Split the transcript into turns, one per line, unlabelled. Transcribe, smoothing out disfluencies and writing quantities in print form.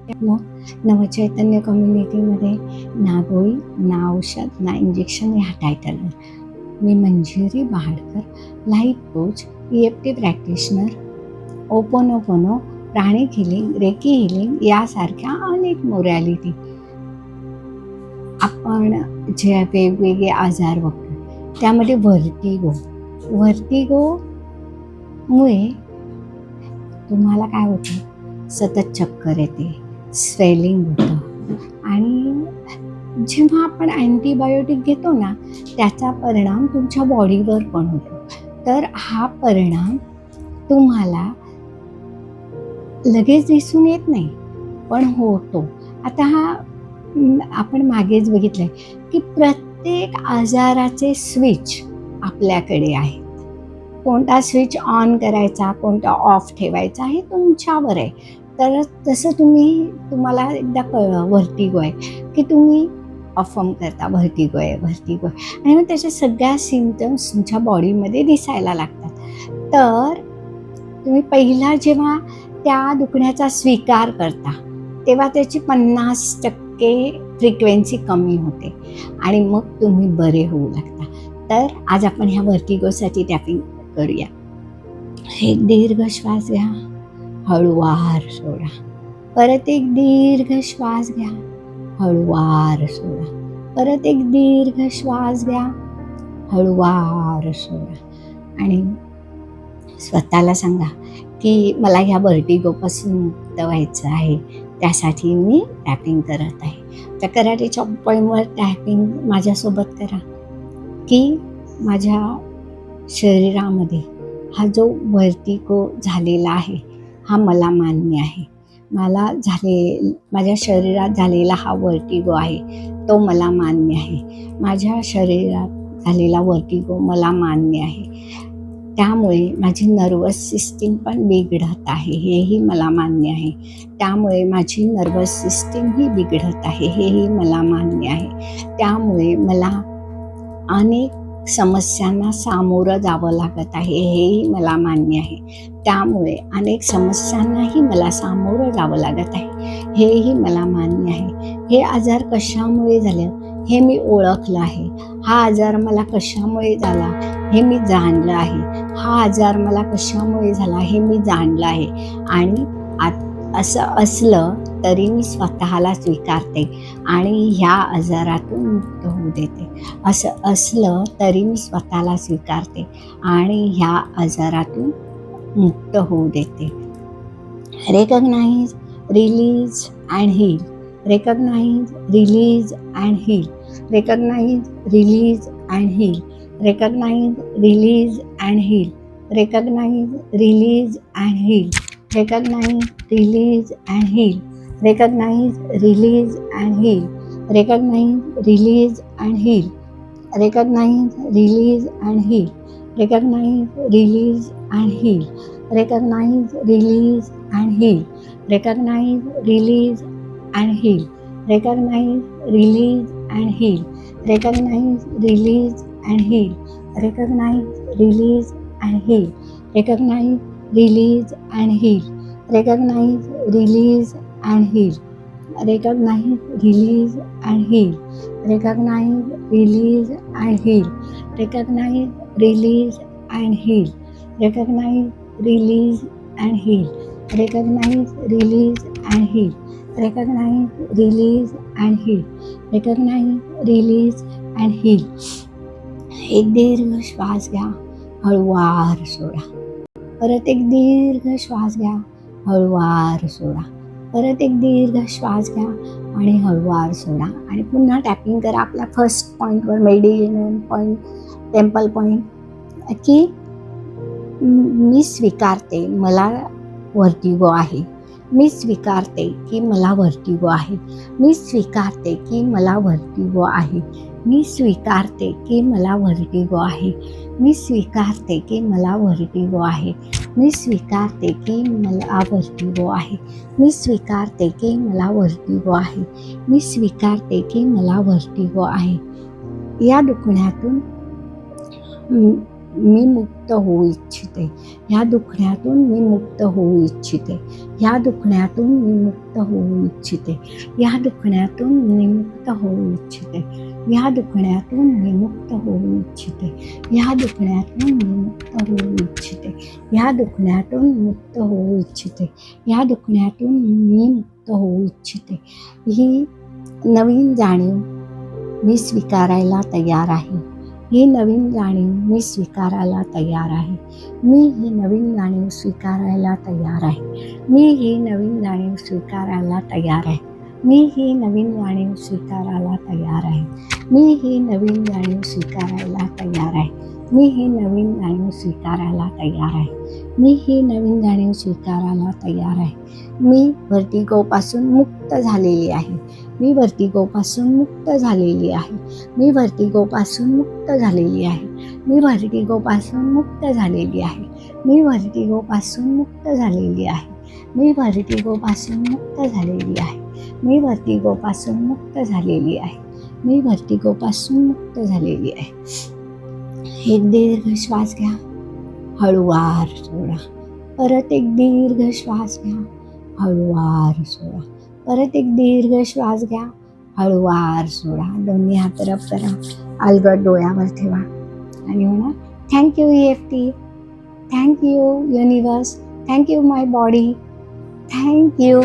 आपलं नवचैतन्य कम्युनिटीमध्ये ना गोळी ना औषध ना इंजेक्शन या टायटलवर मी Manjiri Bahadkar, life coach, EFT practitioner, hooponopono, pranic healing, reiki healing यासारख्या अनेक मोरॅलिटी आपण जे वेगवेगळे आजार बघतो त्यामध्ये व्हर्टिगोमुळे तुम्हाला काय होतं, सतत चक्कर येते, स्वेलिंग होतं आणि जेव्हा आपण अँटीबायोटिक घेतो ना त्याचा परिणाम तुमच्या बॉडीवर पण होतो. तर हा परिणाम तुम्हाला लगेच दिसून येत नाही पण होतो. आता आपण मागेच बघितलंय की प्रत्येक आजाराचे स्विच आपल्याकडे आहे. कोणता स्विच ऑन करायचा, कोणता ऑफ ठेवायचा हे तुमच्यावर आहे. तर तसं तुम्हाला एकदा कळलं व्हर्टिगो आहे की तुम्ही अफर्म करता व्हर्टिगो आहे आणि मग त्याच्या सगळ्या सिम्पटम्स तुमच्या बॉडीमध्ये दिसायला लागतात. तर तुम्ही पहिला जेव्हा त्या दुखण्याचा स्वीकार करता तेव्हा त्याची 50% फ्रिक्वेन्सी कमी होते आणि मग तुम्ही बरे होऊ लागता. तर आज आपण ह्या व्हर्टिगोसाठी टॅपिंग करूया. एक दीर्घ श्वास घ्या, हळूवार सोडा. परत एक दीर्घ श्वास घ्या, हळूवार सोडा. परत एक दीर्घ श्वास घ्या, हळूवार सोडा. आणि स्वतःला सांगा की मला ह्या व्हर्टिगोपासून मुक्त व्हायचं आहे, त्यासाठी मी टॅपिंग करत आहे. त्या कराटेच्या पॉईंटवर टॅपिंग माझ्यासोबत करा की माझ्या शरीरामध्ये हा जो व्हर्टिगो झालेला आहे हा मला मान्य आहे. माझ्या शरीरात झालेला हा व्हर्टिगो आहे तो मला मान्य आहे. माझ्या शरीरात झालेला व्हर्टिगो मला मान्य आहे. त्यामुळे माझी नर्वस सिस्टीम पण बिघडत आहे हेही मला मान्य आहे. त्यामुळे माझी नर्वस सिस्टीम ही बिघडत आहे हेही मला मान्य आहे. त्यामुळे मला अनेक समस्यांना सामोरं जावं लागत आहे हेही मला मान्य आहे. त्यामुळे अनेक समस्यांनाही मला सामोरं जावं लागत आहे हेही मला मान्य आहे. हे आजार कशामुळे झाले हे मी ओळखलं आहे. हा आजार मला कशामुळे झाला हे मी जाणलं आहे. हा आजार मला कशामुळे झाला हे मी जाणलं आहे. आणि असं असलं तरी मी स्वतःला स्वीकारते आणि ह्या आजारातून मुक्त होऊ देते. असं असलं तरी मी स्वतःला स्वीकारते आणि ह्या आजारातून मुक्त होऊ देते. Recognise, release and heal. Recognise, release and heal. Recognise, release and heal. Recognise, release and heal. Recognise, release and heal. Recognize, release and heal. Recognize, release and heal. Recognize, release and heal. Recognize, release and heal. Recognize, release and heal. Recognize, release and heal. Recognize, release and heal. Recognize, release and heal. Recognize, release and heal. Recognize, release and heal. Recognize, release and heal. Recognize, release and heal. Recognize, release and heal. Recognize, release and heal. Recognize, release and heal. Recognize, release and heal. Recognize, release and heal. Recognize, release and heal. Recognize, release and heal. एक दीर्घ श्वास घ्या, हळूवार सोडा. परत एक दीर्घ श्वास घ्या, हळूवार सोडा. परत एक दीर्घ श्वास घ्या आणि हळूवार सोडा. आणि पुन्हा टॅपिंग करा आपल्या फर्स्ट पॉईंटवर, मेडिटेशन पॉईंट, टेम्पल पॉईंट, की मी स्वीकारते मला व्हर्टिगो आहे. मी स्वीकारते की मला व्हर्टिगो आहे. मी स्वीकारते की मला व्हर्टिगो आहे. मी स्वीकारते की मला व्हर्टिगो आहे. मी स्वीकारते की मला व्हर्टिगो आहे. मी स्वीकारते की मला व्हर्टिगो आहे. मी स्वीकारते की मला व्हर्टिगो आहे. मी स्वीकारते की मला व्हर्टिगो आहे. या दुखण्यातून मी मुक्त होऊ इच्छिते. ह्या दुखण्यातून मी मुक्त होऊ इच्छिते. ह्या दुखण्यातून मी मुक्त होऊ इच्छिते. ह्या दुखण्यातून मी मुक्त होऊ इच्छिते. ह्या दुखण्यातून मी मुक्त होऊ इच्छिते. ह्या दुखण्यातून मी मुक्त होऊ इच्छिते. ह्या दुखण्यातून मुक्त होऊ इच्छिते. ह्या दुखण्यातून मी मुक्त होऊ इच्छिते. ही नवीन जाणीव मी स्वीकारायला तयार आहे. ही नवीन जाणीव मी स्वीकारायला तयार आहे. मी ही नवीन जाणीव स्वीकारायला तयार आहे. मी ही नवीन जाणीव स्वीकारायला तयार आहे. मी ही नवीन जाणीव स्वीकारायला तयार आहे. मी ही नवीन जाणीव स्वीकारायला तयार आहे. मी ही नवीन जाणीव स्वीकारायला तयार आहे. मी ही नवीन जाणीव स्वीकारायला तयार आहे. मी व्हर्टिगोपासून मुक्त झालेली आहे. मी व्हर्टिगोपासून मुक्त झालेली आहे. मी व्हर्टिगोपासून मुक्त झालेली आहे. मी व्हर्टिगोपासून मुक्त झालेली आहे. मी व्हर्टिगोपासून मुक्त झालेली आहे. मी व्हर्टिगोपासून मुक्त झालेली आहे. मी व्हर्टिगोपासून मुक्त झालेली आहे. मी व्हर्टिगोपासून मुक्त झालेली आहे. एक दीर्घ श्वास घ्या, हळूवार सोडा. परत एक दीर्घ श्वास घ्या, हळूवार सोडा. परत एक दीर्घ श्वास घ्या, हळूवार सोडा. दोन्ही हात रब करा, अलगद डोळ्यावर ठेवा आणि म्हणा thank you EFT, thank you universe, thank you my body, thank you.